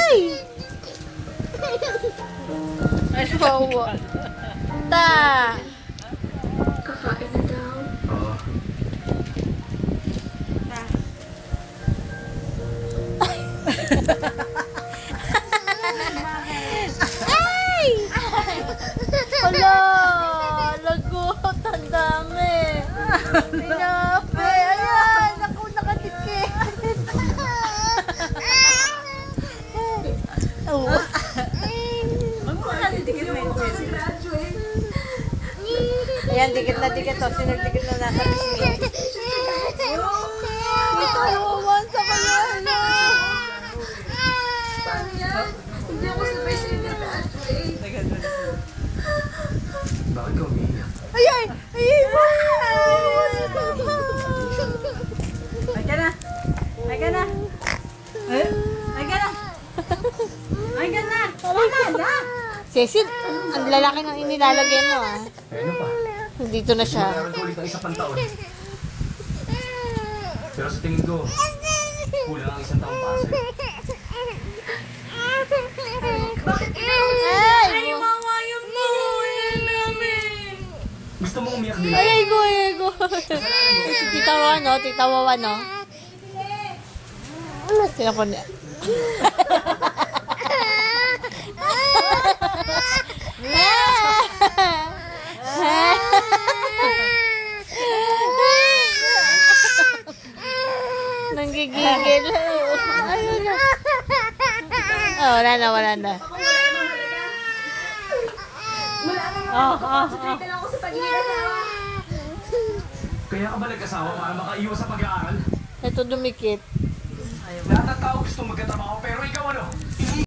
Ay! Asawa. Ta! Kakain na daw. Oo. Ay! Hala! Lagot! Ang dami! Tinape! Ayan! Ako nakadikit! Oo. Ayan, dikit na dikit o. Sinagdikit na nasa bisngi. Ito, iwawan sa kanya. Paano yan? Hindi ako sabay sa inyo na Bakit ka umiiyak? Ay, ay! Ay, Ay ka na! Ay ka na! Ay ka na! Ay ka na! Wala na! Cecil, ang lalaki ng inilalagay mo ah. Eh, ano pa? Dito na siya. Meron ko ulit ang isa pang taon. Pero sa tingin ko, kulang ang isang taong pasa. Ay! Mawayang mo! Yan namin! Gusto mo umiyak din? Ay, go, ay, go. Si Tita Wawan, no? Tita Wawan, no? Tinapon niya. Nanggigigil. Ayun na. Oh, wala na, wala na. Concentrate lang ako sa pag-iiyasawa. Kaya ka ba nag-asawa para makaiwas sa pag-aaral? Ito dumikit. Lahat ng tao gusto magkatrabaho pero ikaw ano?